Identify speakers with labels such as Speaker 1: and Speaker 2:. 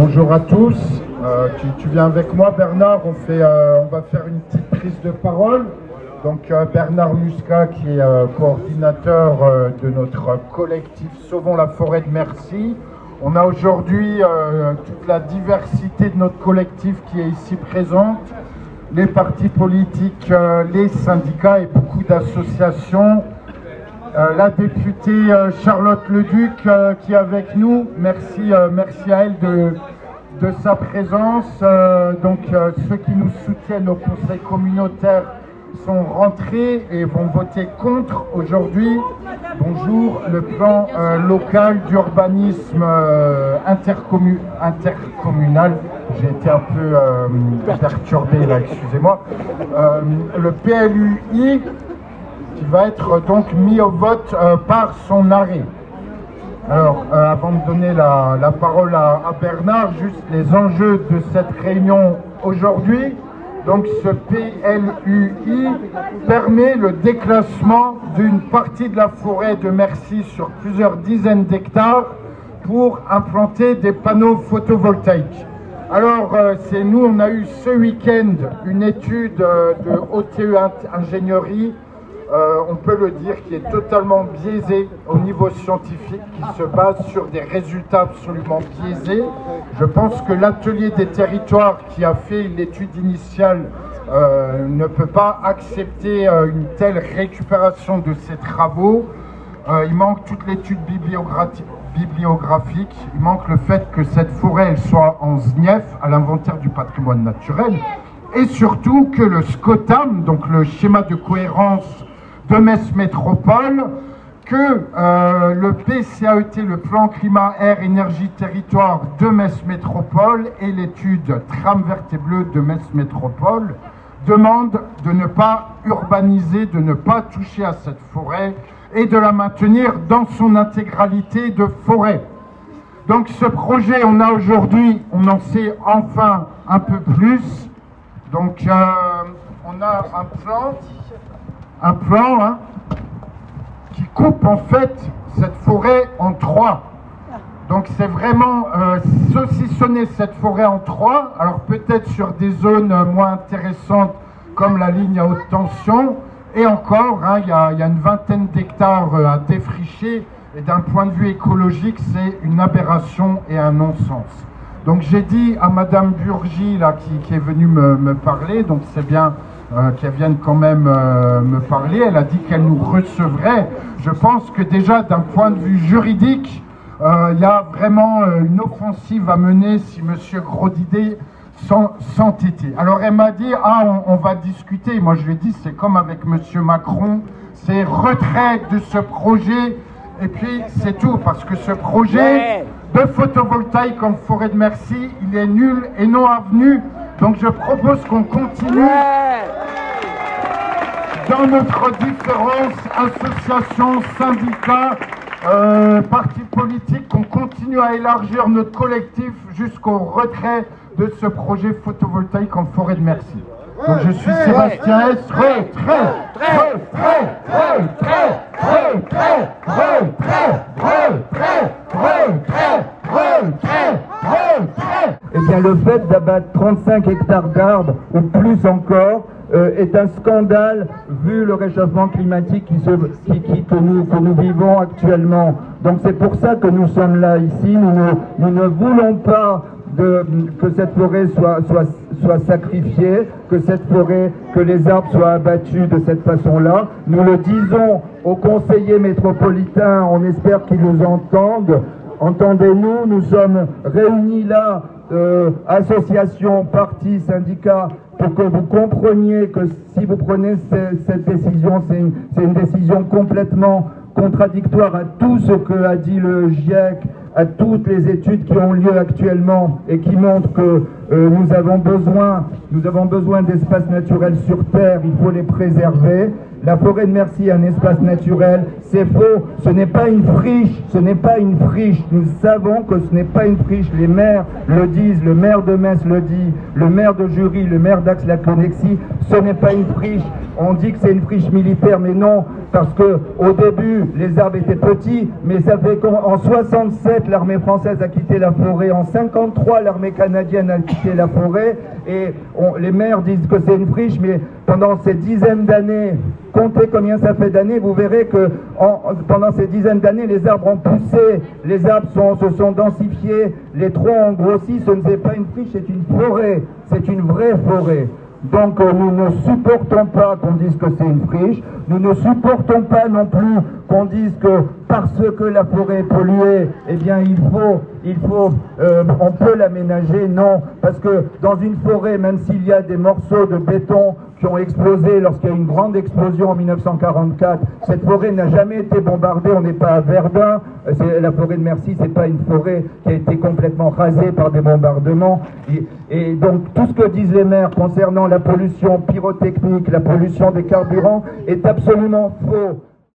Speaker 1: Bonjour à tous. Tu viens avec moi, Bernard. On va faire une petite prise de parole. Donc Bernard Muscat, qui est coordinateur de notre collectif Sauvons la forêt de Mercy. On a aujourd'hui toute la diversité de notre collectif qui est ici présente. Les partis politiques, les syndicats et beaucoup d'associations. La députée Charlotte Leduc qui est avec nous, merci à elle de sa présence. Ceux qui nous soutiennent au conseil communautaire sont rentrés et vont voter contre aujourd'hui. Bonjour, le plan local d'urbanisme intercommunal. J'ai été un peu perturbé là, excusez-moi. Le PLUI qui va être donc mis au vote par son arrêt. Alors, avant de donner la parole à Bernard, juste les enjeux de cette réunion aujourd'hui. Donc, ce PLUI permet le déclassement d'une partie de la forêt de Mercy sur plusieurs dizaines d'hectares pour implanter des panneaux photovoltaïques. Alors, nous, on a eu ce week-end une étude de OTE Ingénierie, on peut le dire, qui est totalement biaisée au niveau scientifique, qui se base sur des résultats absolument biaisés. Je pense que l'atelier des territoires qui a fait l'étude initiale ne peut pas accepter une telle récupération de ces travaux. Il manque toute l'étude bibliographique, il manque le fait que cette forêt elle soit en SNIEF, à l'inventaire du patrimoine naturel, et surtout que le SCOTAM, donc le schéma de cohérence de Metz Métropole, que le PCAET, le plan climat, air, énergie, territoire de Metz Métropole et l'étude Trame verte et bleue de Metz Métropole demandent de ne pas urbaniser, de ne pas toucher à cette forêt et de la maintenir dans son intégralité de forêt. Donc ce projet, on a aujourd'hui, on en sait enfin un peu plus. Donc on a un plan qui coupe en fait cette forêt en trois. Donc c'est vraiment saucissonner cette forêt en trois. Alors peut-être sur des zones moins intéressantes comme la ligne à haute tension. Et encore, il y a une vingtaine d'hectares à défricher. Et d'un point de vue écologique, c'est une aberration et un non-sens. Donc j'ai dit à Madame Burgy là, qui est venue me parler, donc c'est bien qu'elle vienne quand même me parler. Elle a dit qu'elle nous recevrait. Je pense que déjà d'un point de vue juridique, il y a vraiment une offensive à mener si Monsieur Grosdidet s'entêtait. Alors elle m'a dit, on va discuter. Moi je lui ai dit, c'est comme avec Monsieur Macron, c'est retrait de ce projet et puis c'est tout, parce que ce projet de photovoltaïque en forêt de Mercy, il est nul et non avenu. Donc je propose qu'on continue dans notre différence, associations, syndicats, partis politiques, qu'on continue à élargir notre collectif jusqu'au retrait de ce projet photovoltaïque en forêt de Mercy. Donc je suis Sébastien S.
Speaker 2: Eh bien, le fait d'abattre 35 hectares d'arbres, ou plus encore, est un scandale vu le réchauffement climatique que nous vivons actuellement. Donc c'est pour ça que nous sommes là ici. Nous ne voulons pas que cette forêt soit sacrifiée, que les arbres soient abattus de cette façon-là. Nous le disons aux conseillers métropolitains, on espère qu'ils nous entendent. Entendez-nous, nous sommes réunis là, associations, partis, syndicats, pour que vous compreniez que si vous prenez cette décision, c'est une décision complètement contradictoire à tout ce que a dit le GIEC, à toutes les études qui ont lieu actuellement et qui montrent que nous avons besoin d'espaces naturels sur Terre, il faut les préserver. La forêt de Mercy est un espace naturel, c'est faux, ce n'est pas une friche, nous savons que ce n'est pas une friche, les maires le disent, le maire de Metz le dit, le maire de Jury, le maire d'Aix-la-Connexie, ce n'est pas une friche, on dit que c'est une friche militaire, mais non, parce que au début, les arbres étaient petits, mais ça fait qu'en 67, l'armée française a quitté la forêt, en 53, l'armée canadienne a quitté la forêt, et les maires disent que c'est une friche, mais pendant ces dizaines d'années, comptez combien ça fait d'années, vous verrez que pendant ces dizaines d'années, les arbres ont poussé, les arbres se sont densifiés, les troncs ont grossi, ce n'est pas une friche, c'est une forêt, c'est une vraie forêt. Donc nous ne supportons pas qu'on dise que c'est une friche, nous ne supportons pas non plus qu'on dise que parce que la forêt est polluée, eh bien on peut l'aménager, non, parce que dans une forêt, même s'il y a des morceaux de béton qui ont explosé lorsqu'il y a eu une grande explosion en 1944, cette forêt n'a jamais été bombardée, on n'est pas à Verdun, la forêt de Mercy, c'est pas une forêt qui a été complètement rasée par des bombardements, et donc tout ce que disent les maires concernant la pollution pyrotechnique, la pollution des carburants est absolument faux.